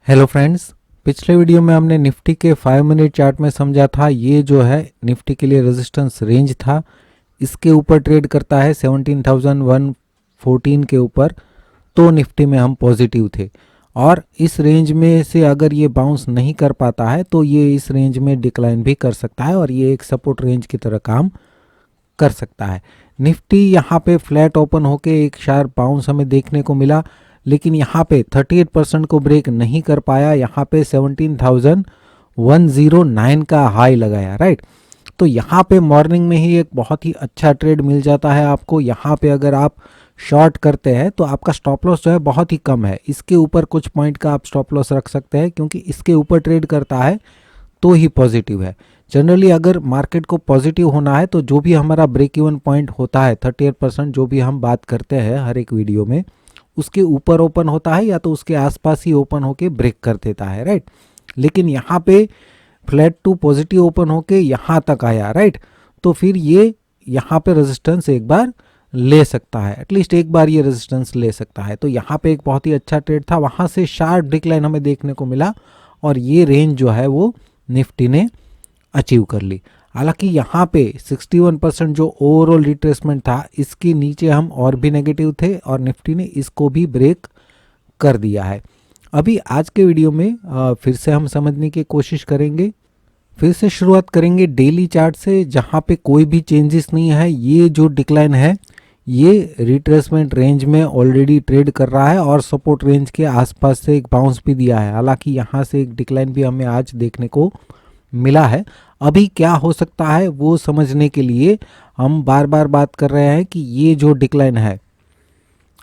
Hello friends, पिछले video में हमने निफ्टी के 5 मिनट चार्ट में समझा था ये जो है निफ्टी के लिए रेजिस्टेंस रेंज था। इसके ऊपर ट्रेड करता है 17,114 के ऊपर, तो निफ्टी में हम पॉजिटिव थे। और इस रेंज में से अगर ये बाउंस नहीं कर पाता है तो ये इस रेंज में डिक्लाइन भी कर सकता है और ये एक सपोर्ट रेंज की तरह काम कर सकता है। निफ्टी यहाँ पे फ्लैट ओपन होके एक शार्प बाउंस हमें देखने को मिला, लेकिन यहाँ पे 38% को ब्रेक नहीं कर पाया। यहाँ पे 17,109 का हाई लगाया, राइट। तो यहाँ पे मॉर्निंग में ही एक बहुत ही अच्छा ट्रेड मिल जाता है आपको। यहाँ पे अगर आप शॉर्ट करते हैं तो आपका स्टॉप लॉस जो है बहुत ही कम है। इसके ऊपर कुछ पॉइंट का आप स्टॉप लॉस रख सकते हैं, क्योंकि इसके ऊपर ट्रेड करता है तो ही पॉजिटिव है। जनरली अगर मार्केट को पॉजिटिव होना है तो जो भी हमारा ब्रेक इवन पॉइंट होता है 38%, जो भी हम बात करते हैं हर एक वीडियो में, उसके ऊपर ओपन होता है या तो उसके आसपास ही ओपन होके ब्रेक कर देता है, राइट। लेकिन यहाँ पे फ्लैट टू पॉजिटिव ओपन होके यहाँ तक आया, राइट। तो फिर ये यहाँ पे रेजिस्टेंस एक बार ले सकता है, एटलीस्ट एक बार ये रेजिस्टेंस ले सकता है। तो यहाँ पे एक बहुत ही अच्छा ट्रेड था, वहाँ से शार्प डिक्लाइन हमें देखने को मिला और ये रेंज जो है वो निफ्टी ने अचीव कर ली। हालांकि यहाँ पे 61% जो ओवरऑल रिट्रेसमेंट था, इसके नीचे हम और भी नेगेटिव थे और निफ्टी ने इसको भी ब्रेक कर दिया है। अभी आज के वीडियो में फिर से हम समझने की कोशिश करेंगे। फिर से शुरुआत करेंगे डेली चार्ट से, जहाँ पे कोई भी चेंजेस नहीं है। ये जो डिक्लाइन है ये रिट्रेसमेंट रेंज में ऑलरेडी ट्रेड कर रहा है और सपोर्ट रेंज के आसपास से एक बाउंस भी दिया है। हालांकि यहाँ से एक डिक्लाइन भी हमें आज देखने को मिला है। अभी क्या हो सकता है वो समझने के लिए हम बार बार बात कर रहे हैं कि ये जो डिक्लाइन है,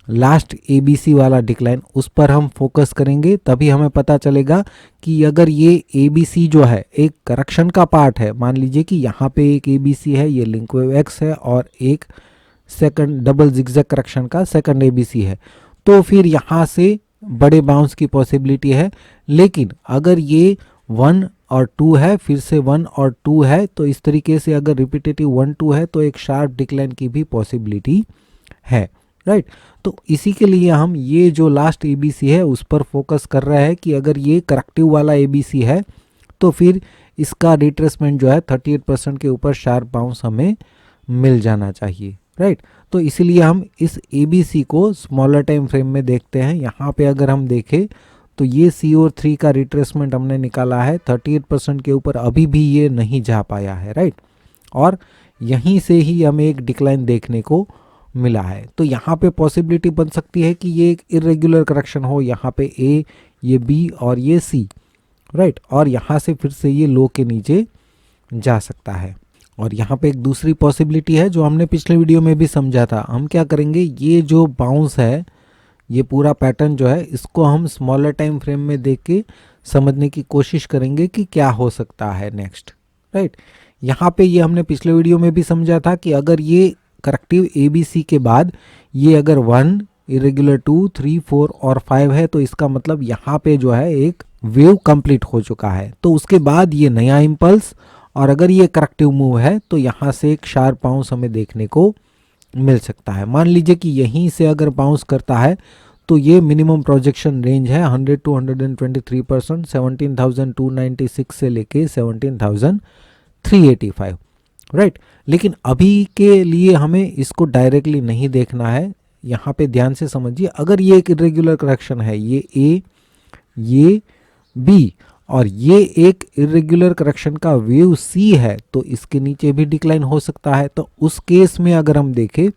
लास्ट एबीसी वाला डिक्लाइन, उस पर हम फोकस करेंगे। तभी हमें पता चलेगा कि अगर ये एबीसी जो है एक करेक्शन का पार्ट है, मान लीजिए कि यहाँ पे एक एबीसी है, ये लिंक वेव एक्स है और एक सेकंड डबल जिगजैग करेक्शन का सेकंड एबीसी है, तो फिर यहाँ से बड़े बाउंस की पॉसिबिलिटी है। लेकिन अगर ये 1 और 2 है, फिर से 1 और 2 है, तो इस तरीके से अगर रिपीटेटिव 1-2 है तो एक शार्प डिक्लाइन की भी पॉसिबिलिटी है, राइट। तो इसी के लिए हम ये जो लास्ट एबीसी है उस पर फोकस कर रहे हैं कि अगर ये करेक्टिव वाला एबीसी है तो फिर इसका रिट्रेसमेंट जो है 38% के ऊपर शार्प बाउंस हमें मिल जाना चाहिए, राइट। तो इसीलिए हम इस एबीसी को स्मॉलर टाइम फ्रेम में देखते हैं। यहाँ पे अगर हम देखें तो ये CO3 का रिट्रेसमेंट हमने निकाला है 38% के ऊपर, अभी भी ये नहीं जा पाया है, राइट। और यहीं से ही हमें एक डिक्लाइन देखने को मिला है। तो यहाँ पे पॉसिबिलिटी बन सकती है कि ये एक इरेगुलर करेक्शन हो, यहाँ पे ए, ये बी और ये सी, राइट। और यहाँ से फिर से ये लो के नीचे जा सकता है। और यहाँ पे एक दूसरी पॉसिबिलिटी है जो हमने पिछले वीडियो में भी समझा था। हम क्या करेंगे, ये जो बाउंस है, ये पूरा पैटर्न जो है, इसको हम स्मॉलर टाइम फ्रेम में देख के समझने की कोशिश करेंगे कि क्या हो सकता है नेक्स्ट, राइट। यहाँ पे ये हमने पिछले वीडियो में भी समझा था कि अगर ये करेक्टिव एबीसी के बाद ये अगर 1, इरेगुलर 2, 3, 4 और 5 है, तो इसका मतलब यहाँ पे जो है एक वेव कंप्लीट हो चुका है। तो उसके बाद ये नया इम्पल्स, और अगर ये करेक्टिव मूव है तो यहाँ से एक शार्प बाउंस हमें देखने को मिल सकता है। मान लीजिए कि यहीं से अगर बाउंस करता है तो ये मिनिमम प्रोजेक्शन रेंज है 100 to 123%, 17,296 से लेके 17,385, राइट। लेकिन अभी के लिए हमें इसको डायरेक्टली नहीं देखना है। यहाँ पे ध्यान से समझिए, अगर ये एक इरेगुलर करेक्शन है, ये ए, ये बी और ये एक इरेगुलर करेक्शन का वेव सी है, तो इसके नीचे भी डिक्लाइन हो सकता है। तो उस केस में अगर हम देखें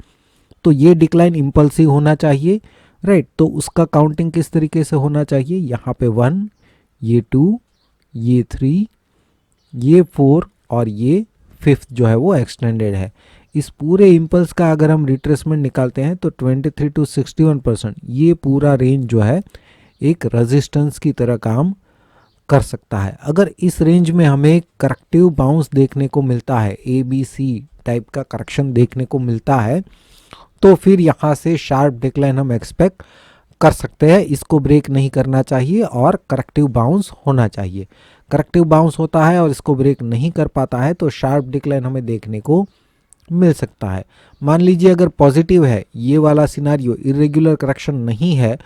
तो ये डिक्लाइन इंपल्सिव होना चाहिए, राइट। तो उसका काउंटिंग किस तरीके से होना चाहिए, यहाँ पे 1, ये 2, ये 3, ये 4 और ये 5th जो है वो एक्सटेंडेड है। इस पूरे इम्पल्स का अगर हम रिट्रेसमेंट निकालते हैं तो 23 to 61%, ये पूरा रेंज जो है एक रेजिस्टेंस की तरह काम कर सकता है। अगर इस रेंज में हमें करेक्टिव बाउंस देखने को मिलता है, ABC टाइप का करेक्शन देखने को मिलता है, तो फिर यहाँ से शार्प डिक्लाइन हम एक्सपेक्ट कर सकते हैं। इसको ब्रेक नहीं करना चाहिए और करेक्टिव बाउंस होना चाहिए। करेक्टिव बाउंस होता है और इसको ब्रेक नहीं कर पाता है तो शार्प डिक्लाइन हमें देखने को मिल सकता है। मान लीजिए अगर पॉजिटिव है, ये वाला सिनारियो इरेगुलर करेक्शन नहीं है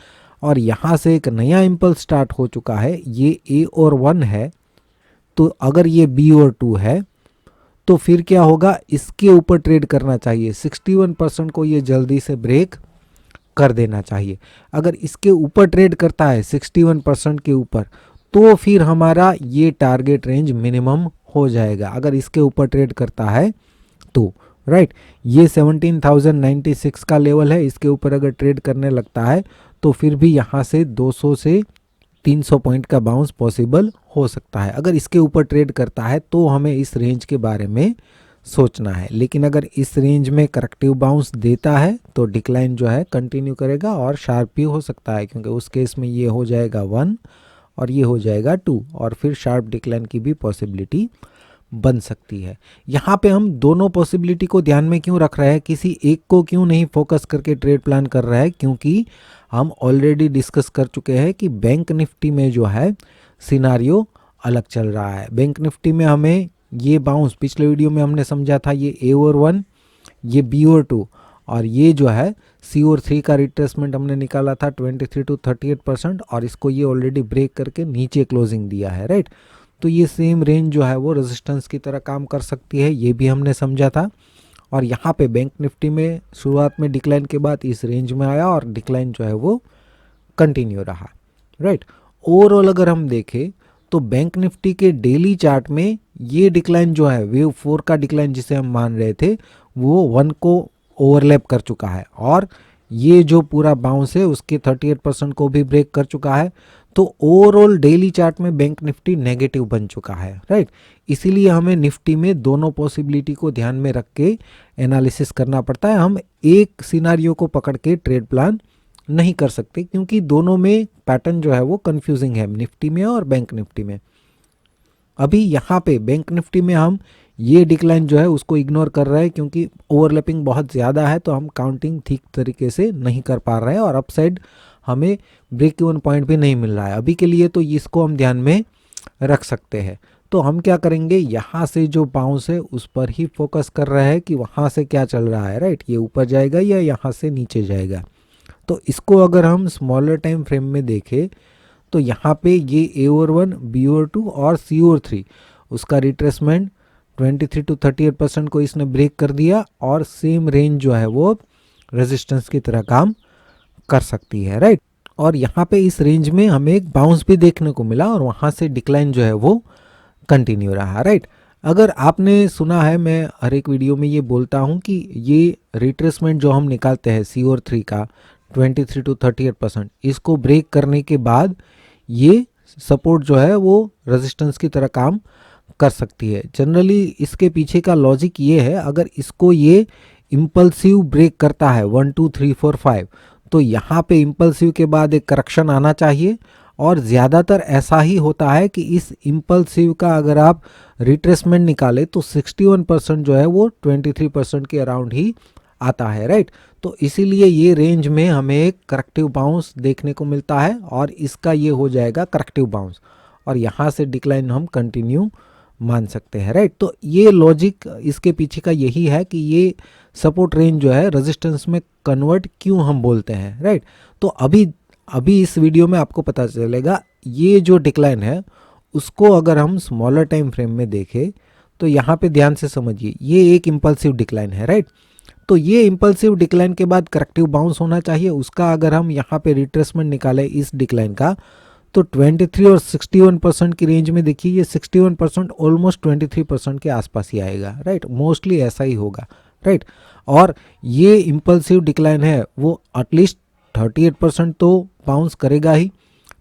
और यहाँ से एक नया इम्पल्स स्टार्ट हो चुका है, ये ए और 1 है, तो अगर ये बी और 2 है तो फिर क्या होगा, इसके ऊपर ट्रेड करना चाहिए। 61% को ये जल्दी से ब्रेक कर देना चाहिए। अगर इसके ऊपर ट्रेड करता है 61% के ऊपर, तो फिर हमारा ये टारगेट रेंज मिनिमम हो जाएगा, अगर इसके ऊपर ट्रेड करता है तो, राइट। ये 17,096 का लेवल है, इसके ऊपर अगर ट्रेड करने लगता है तो फिर भी यहाँ से 200 से 300 पॉइंट का बाउंस पॉसिबल हो सकता है। अगर इसके ऊपर ट्रेड करता है तो हमें इस रेंज के बारे में सोचना है, लेकिन अगर इस रेंज में करेक्टिव बाउंस देता है तो डिक्लाइन जो है कंटिन्यू करेगा और शार्प भी हो सकता है, क्योंकि उस केस में ये हो जाएगा 1 और ये हो जाएगा 2 और फिर शार्प डिक्लाइन की भी पॉसिबिलिटी बन सकती है। यहाँ पे हम दोनों पॉसिबिलिटी को ध्यान में क्यों रख रहे हैं, किसी एक को क्यों नहीं फोकस करके ट्रेड प्लान कर रहा है, क्योंकि हम ऑलरेडी डिस्कस कर चुके हैं कि बैंक निफ्टी में जो है सिनारियो अलग चल रहा है। बैंक निफ्टी में हमें ये बाउंस पिछले वीडियो में हमने समझा था, ये ए और 1, ये बी और 2 और ये जो है सी और 3 का रिट्रेसमेंट हमने निकाला था 23 to 38% और इसको ये ऑलरेडी ब्रेक करके नीचे क्लोजिंग दिया है, राइट। तो ये सेम रेंज जो है वो रेजिस्टेंस की तरह काम कर सकती है, ये भी हमने समझा था। और यहाँ पे बैंक निफ्टी में शुरुआत में डिक्लाइन के बाद इस रेंज में आया और डिक्लाइन जो है वो कंटिन्यू रहा, राइट। ओवरऑल अगर हम देखें तो बैंक निफ्टी के डेली चार्ट में ये डिक्लाइन जो है वेव 4 का डिक्लाइन जिसे हम मान रहे थे वो 1 को ओवरलैप कर चुका है और ये जो पूरा बाउंस है उसके 38% को भी ब्रेक कर चुका है। तो ओवरऑल डेली चार्ट में बैंक निफ्टी नेगेटिव बन चुका है, राइट। इसीलिए हमें निफ्टी में दोनों पॉसिबिलिटी को ध्यान में रख के एनालिसिस करना पड़ता है। हम एक सिनारियो को पकड़ के ट्रेड प्लान नहीं कर सकते, क्योंकि दोनों में पैटर्न जो है वो कंफ्यूजिंग है, निफ्टी में और बैंक निफ्टी में। अभी यहाँ पे बैंक निफ्टी में हम ये डिक्लाइन जो है उसको इग्नोर कर रहे हैं, क्योंकि ओवरलैपिंग बहुत ज़्यादा है, तो हम काउंटिंग ठीक तरीके से नहीं कर पा रहे हैं और अपसाइड हमें ब्रेक इवन पॉइंट भी नहीं मिल रहा है अभी के लिए, तो इसको हम ध्यान में रख सकते हैं। तो हम क्या करेंगे, यहाँ से जो बाउंस है उस पर ही फोकस कर रहे हैं कि वहाँ से क्या चल रहा है, राइट। ये ऊपर जाएगा या यहाँ से नीचे जाएगा। तो इसको अगर हम स्मॉलर टाइम फ्रेम में देखें तो यहाँ पे ये ए और 1, बी और 2 और सी और 3 उसका रिट्रेसमेंट 23 to 38% को इसने ब्रेक कर दिया और सेम रेंज जो है वो रेजिस्टेंस की तरह काम कर सकती है, राइट। और यहाँ पे इस रेंज में हमें एक बाउंस भी देखने को मिला और वहाँ से डिक्लाइन जो है वो कंटिन्यू रहा, राइट। अगर आपने सुना है, मैं हर एक वीडियो में ये बोलता हूँ कि ये रिट्रेसमेंट जो हम निकालते हैं सी और 3 का 23 to 38%, इसको ब्रेक करने के बाद ये सपोर्ट जो है वो रेजिस्टेंस की तरह काम कर सकती है। जनरली इसके पीछे का लॉजिक ये है, अगर इसको ये इम्पल्सिव ब्रेक करता है 1 2 3 4 5, तो यहाँ पे इम्पल्सिव के बाद एक करेक्शन आना चाहिए और ज़्यादातर ऐसा ही होता है कि इस इम्पल्सिव का अगर आप रिट्रेसमेंट निकालें तो 61% जो है वो 23% के अराउंड ही आता है, राइट। तो इसीलिए ये रेंज में हमें एक करेक्टिव बाउंस देखने को मिलता है और इसका ये हो जाएगा करेक्टिव बाउंस और यहाँ से डिक्लाइन हम कंटिन्यू मान सकते हैं, राइट। तो ये लॉजिक इसके पीछे का यही है कि ये सपोर्ट रेंज जो है रेजिस्टेंस में कन्वर्ट क्यों हम बोलते हैं, राइट। तो अभी इस वीडियो में आपको पता चलेगा ये जो डिक्लाइन है उसको अगर हम स्मॉलर टाइम फ्रेम में देखें तो यहाँ पे ध्यान से समझिए, ये एक इम्पल्सिव डिक्लाइन है, राइट। तो ये इम्पल्सिव डिक्लाइन के बाद करेक्टिव बाउंस होना चाहिए, उसका अगर हम यहाँ पे रिट्रेसमेंट निकालें इस डिक्लाइन का तो 23 और 61% की रेंज में देखिए, ये 61% ऑलमोस्ट 23% के आसपास ही आएगा, राइट। मोस्टली ऐसा ही होगा, राइट। और ये इम्पल्सिव डिक्लाइन है वो एटलीस्ट 38% तो बाउंस करेगा ही,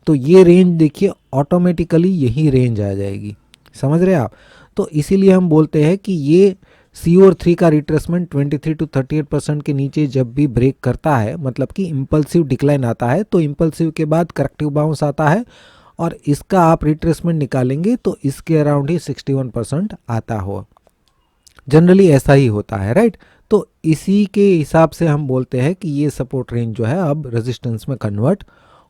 तो ये रेंज देखिए ऑटोमेटिकली यही रेंज आ जाएगी, समझ रहे हैं आप। तो इसीलिए हम बोलते हैं कि ये सी और 3 का रिट्रेसमेंट 23 to 38% के नीचे जब भी ब्रेक करता है, मतलब कि इम्पल्सिव डिक्लाइन आता है, तो इम्पल्सिव के बाद करेक्टिव बाउंस आता है और इसका आप रिट्रेसमेंट निकालेंगे तो इसके अराउंड ही 61% आता हो, जनरली ऐसा ही होता है, राइट। तो इसी के हिसाब से हम बोलते हैं कि ये सपोर्ट रेंज जो है अब रेजिस्टेंस में कन्वर्ट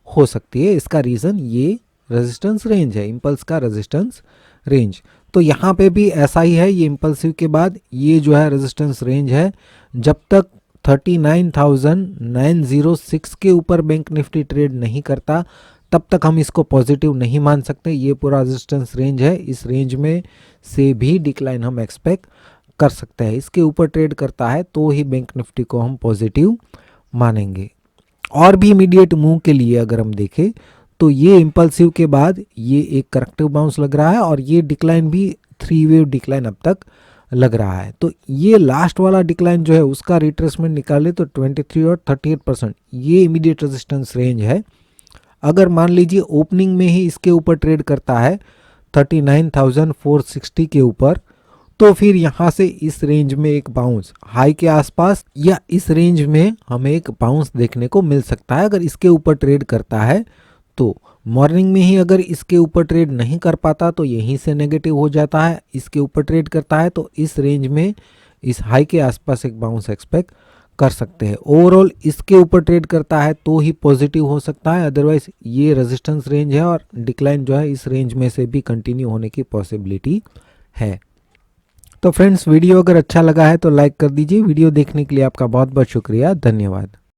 हो सकती है। इसका रीज़न ये रेजिस्टेंस रेंज है, इम्पल्स का रेजिस्टेंस रेंज। तो यहाँ पे भी ऐसा ही है, ये इम्पल्सिव के बाद ये जो है रेजिस्टेंस रेंज है, जब तक 39,906 के ऊपर बैंक निफ्टी ट्रेड नहीं करता तब तक हम इसको पॉजिटिव नहीं मान सकते। ये पूरा रेजिस्टेंस रेंज है, इस रेंज में से भी डिक्लाइन हम एक्सपेक्ट कर सकते हैं। इसके ऊपर ट्रेड करता है तो ही बैंक निफ्टी को हम पॉजिटिव मानेंगे। और भी इमीडिएट मूव के लिए अगर हम देखें तो ये इम्पल्सिव के बाद ये एक करेक्टिव बाउंस लग रहा है और ये डिक्लाइन भी 3 वेव डिक्लाइन अब तक लग रहा है। तो ये लास्ट वाला डिक्लाइन जो है उसका रिट्रेसमेंट निकाले तो 23 और 38% ये इमीडिएट रेजिस्टेंस रेंज है। अगर मान लीजिए ओपनिंग में ही इसके ऊपर ट्रेड करता है 39,460 के ऊपर, तो फिर यहाँ से इस रेंज में एक बाउंस हाई के आसपास या इस रेंज में हमें एक बाउंस देखने को मिल सकता है अगर इसके ऊपर ट्रेड करता है। तो मॉर्निंग में ही अगर इसके ऊपर ट्रेड नहीं कर पाता तो यहीं से नेगेटिव हो जाता है, इसके ऊपर ट्रेड करता है तो इस रेंज में इस हाई के आसपास एक बाउंस एक्सपेक्ट कर सकते हैं। ओवरऑल इसके ऊपर ट्रेड करता है तो ही पॉजिटिव हो सकता है, अदरवाइज ये रेजिस्टेंस रेंज है और डिक्लाइन जो है इस रेंज में से भी कंटिन्यू होने की पॉसिबिलिटी है। तो फ्रेंड्स वीडियो अगर अच्छा लगा है तो लाइक कर दीजिए। वीडियो देखने के लिए आपका बहुत बहुत शुक्रिया, धन्यवाद।